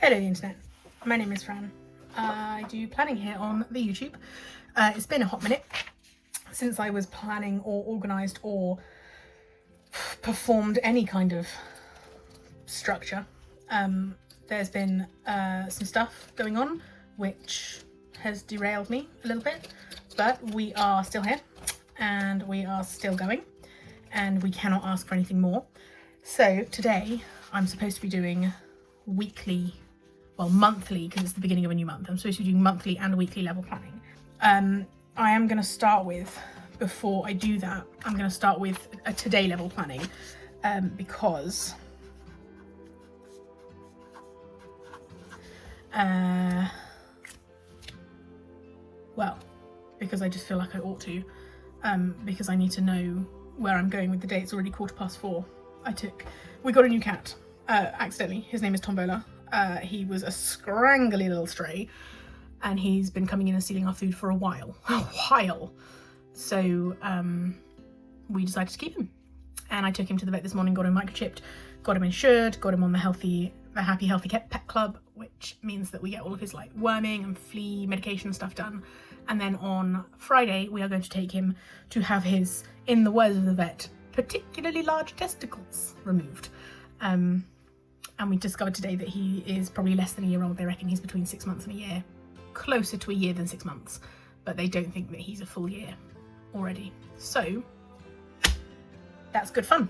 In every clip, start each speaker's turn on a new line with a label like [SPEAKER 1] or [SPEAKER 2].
[SPEAKER 1] Hello internet, my name is Fran. I do planning here on the YouTube. It's been a hot minute since I was planning or organised or performed any kind of structure. There's been some stuff going on which has derailed me a little bit, but we are still here and we are still going and we cannot ask for anything more. So today I'm supposed to be doing weekly, well monthly, because it's the beginning of a new month. I'm supposed to be doing monthly and weekly level planning. I am going to start with, before I do that, I'm going to start with a today level planning because because I just feel like I ought to, because I need to know where I'm going with the day. It's already 4:15. We got a new cat, accidentally. His name is Tombola. He was a scrangly little stray and he's been coming in and stealing our food for a while. So we decided to keep him, and I took him to the vet this morning, got him microchipped, got him insured, got him on the Happy Healthy Pet Club, which means that we get all of his like worming and flea medication and stuff done. And then on Friday we are going to take him to have his, in the words of the vet, particularly large testicles removed. And we discovered today that he is probably less than a year old. They reckon he's between 6 months and a year, closer to a year than 6 months, but they don't think that he's a full year already. So that's good fun.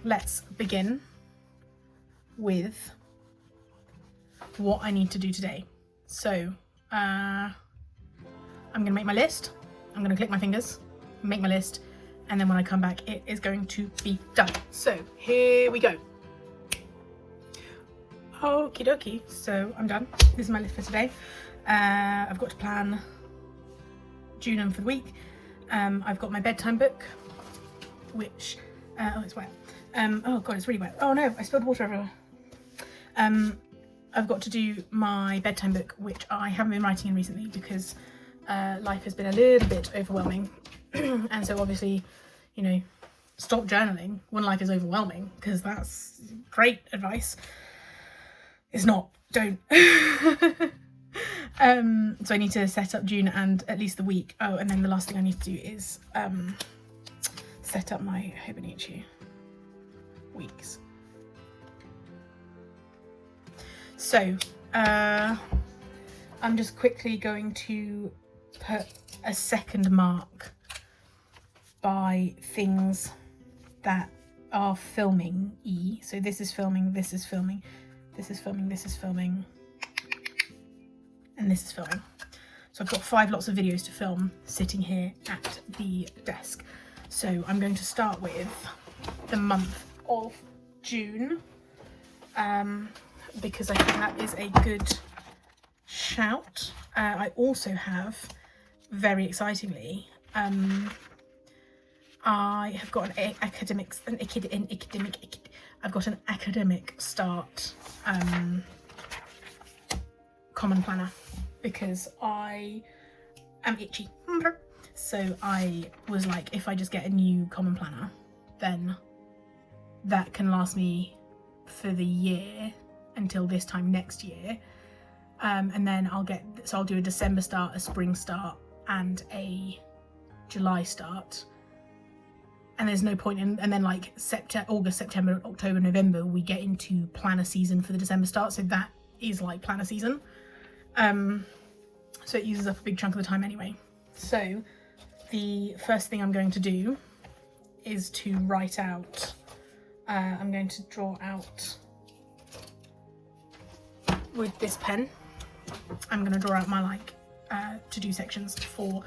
[SPEAKER 1] Let's begin with what I need to do today. So I'm gonna make my list. I'm gonna click my fingers, make my list, and then when I come back it is going to be done. So here we go. Okie dokie, so I'm done. This is my list for today. I've got to plan June for the week. I've got my bedtime book, which, oh it's wet. Oh god, it's really wet. Oh no, I spilled water everywhere. I've got to do my bedtime book, which I haven't been writing in recently because life has been a little bit overwhelming. And so obviously, you know, stop journaling when life is overwhelming, because that's great advice. It's not, don't. So I need to set up June and at least the week. Oh, and then the last thing I need to do is set up my Hobonichi weeks. So I'm just quickly going to put a second mark by things that are filming E. So this is filming, this is filming, this is filming, this is filming, and this is filming. So I've got 5 lots of videos to film sitting here at the desk. So I'm going to start with the month of June, because I think that is a good shout. I also have, very excitingly, I have got an academic start common planner, because I am itchy. So I was like, if I just get a new common planner, then that can last me for the year until this time next year. And then I'll do a December start, a spring start, and a July start. And there's no point in, and then like August, September, October, November, we get into planner season for the December start. So that is like planner season. So it uses up a big chunk of the time anyway. So the first thing I'm going to do is to write out, I'm going to draw out with this pen. I'm going to draw out my like to-do sections for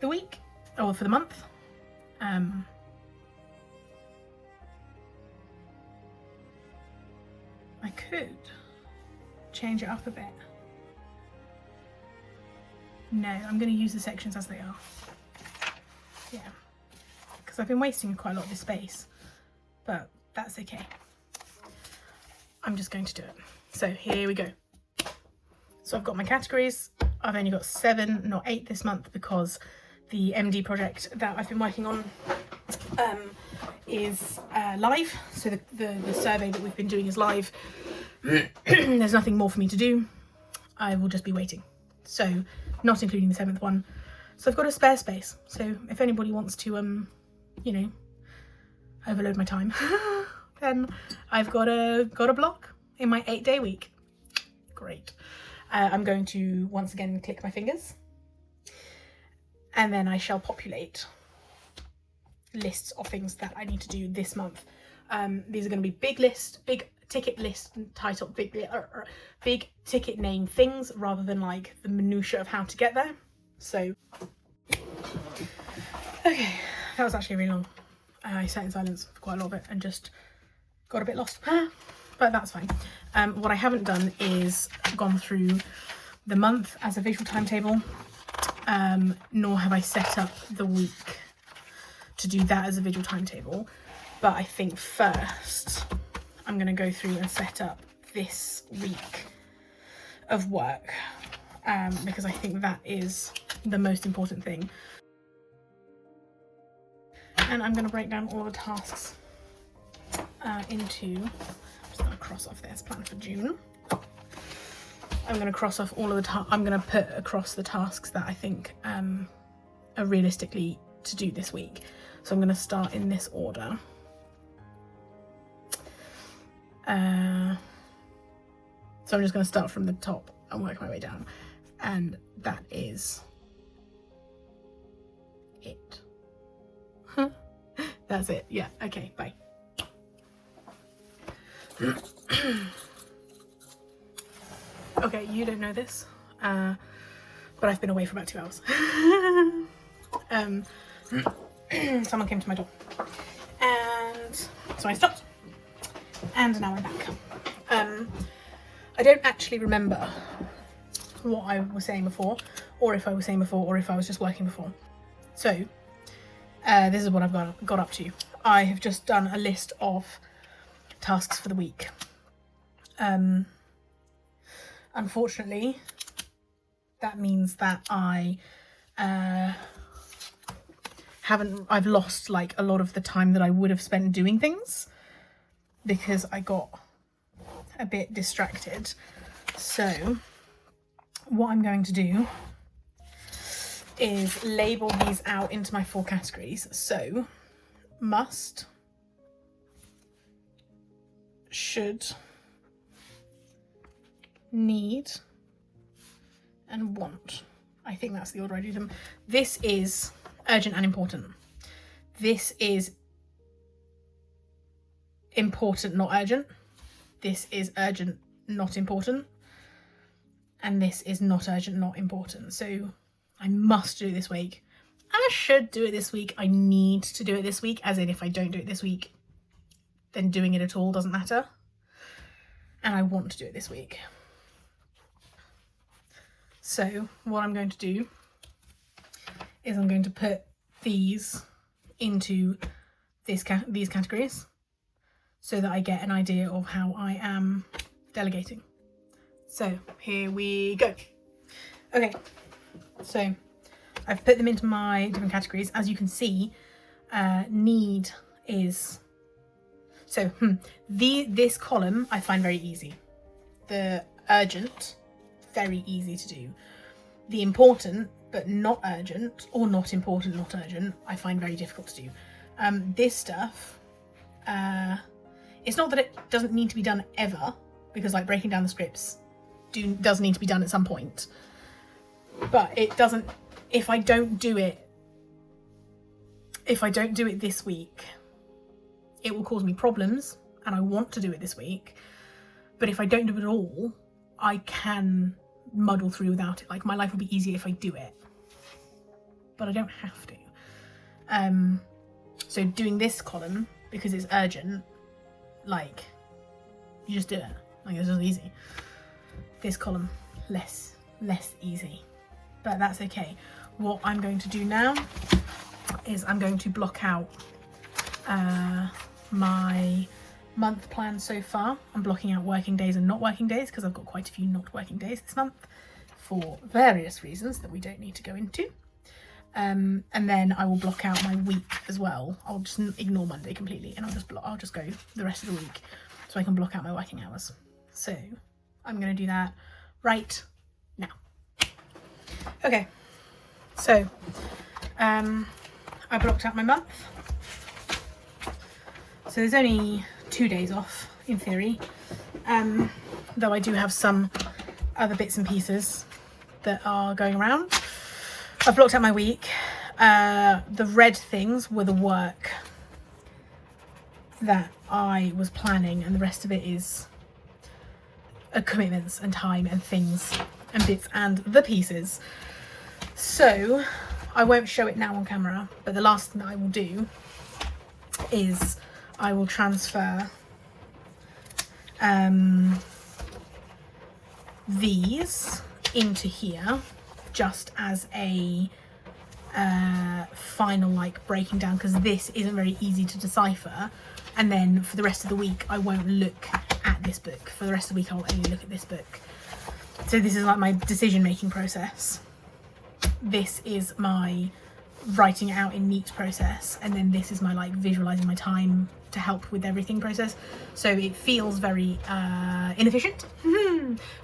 [SPEAKER 1] the week or for the month. I could change it up a bit. No, I'm going to use the sections as they are. Yeah, because I've been wasting quite a lot of this space, but that's okay. I'm just going to do it. So here we go. So I've got my categories. I've only got 7, not 8 this month, because the MD project that I've been working on is live. So the survey that we've been doing is live. there's nothing more for me to do. I will just be waiting. So not including the 7th one. So I've got a spare space. So if anybody wants to, you know, overload my time, then I've got a block in my 8-day week. Great. I'm going to once again click my fingers, and then I shall populate lists of things that I need to do this month. These are going to be big ticket list title, big ticket name things, rather than like the minutiae of how to get there. So, okay, that was actually really long. I sat in silence for quite a lot of it and just got a bit lost, but that's fine. What I haven't done is gone through the month as a visual timetable, nor have I set up the week to do that as a visual timetable. But I think first I'm going to go through and set up this week of work, because I think that is the most important thing. And I'm going to break down all the tasks into, I'm just going to cross off this plan for June. I'm going to cross off all of the I'm going to put across the tasks that I think are realistically to do this week. So I'm going to start in this order. So I'm just going to start from the top and work my way down, and that is it. That's it. Yeah, okay, bye. Okay, you don't know this, but I've been away for about 2 hours. Someone came to my door, and so I stopped, and now I'm back. I don't actually remember what I was saying before, or if I was saying before, or if I was just working before. So this is what I've got up to. I have just done a list of tasks for the week. Unfortunately, that means that I've lost like a lot of the time that I would have spent doing things because I got a bit distracted. So what I'm going to do is label these out into my 4 categories. So must, should, need, and want. I think that's the order I do them. This is urgent and important. This is important, not urgent. This is urgent, not important. And this is not urgent, not important. So I must do it this week. I should do it this week. I need to do it this week, as in if I don't do it this week, then doing it at all doesn't matter. And I want to do it this week. So what I'm going to do is I'm going to put these into these categories so that I get an idea of how I am delegating. So here we go. Okay, so I've put them into my different categories. As you can see, need is, so this column I find very easy. The urgent, very easy to do. The important but not urgent, or not important, not urgent, I find very difficult to do. This stuff, it's not that it doesn't need to be done ever, because like breaking down the scripts does need to be done at some point, but it doesn't, if I don't do it this week, it will cause me problems, and I want to do it this week. But if I don't do it at all, I can muddle through without it. Like, my life would be easier if I do it, but I don't have to. So doing this column, because it's urgent, like, you just do it. Like, it's just easy. This column, less easy, but that's okay. What I'm going to do now is I'm going to block out my month plan so far. I'm blocking out working days and not working days because I've got quite a few not working days this month for various reasons that we don't need to go into. And then I will block out my week as well. I'll just ignore Monday completely, and I'll just go the rest of the week so I can block out my working hours. So I'm going to do that right now. Okay, so I blocked out my month. So there's only 2 days off in theory, though I do have some other bits and pieces that are going around. I've blocked out my week. The red things were the work that I was planning, and the rest of it is commitments and time and things and bits and the pieces. So I won't show it now on camera, but the last thing that I will do is I will transfer these into here just as a final like breaking down, because this isn't very easy to decipher. And then for the rest of the week I won't look at this book. For the rest of the week I'll only look at this book. So this is like my decision making process. This is my writing it out in neat process, and then this is my like visualizing my time to help with everything process. So it feels very inefficient,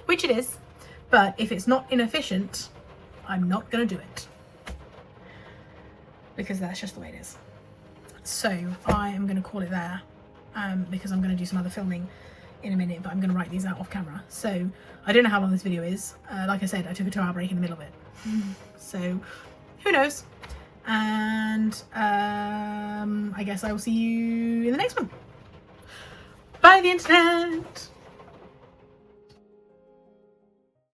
[SPEAKER 1] which it is, but if it's not inefficient, I'm not gonna do it, because that's just the way it is. So I am gonna call it there, because I'm gonna do some other filming in a minute, but I'm gonna write these out off camera. So I don't know how long this video is. Like I said, I took a 2-hour break in the middle of it. So who knows? And I guess I will see you in the next one. Bye, the internet.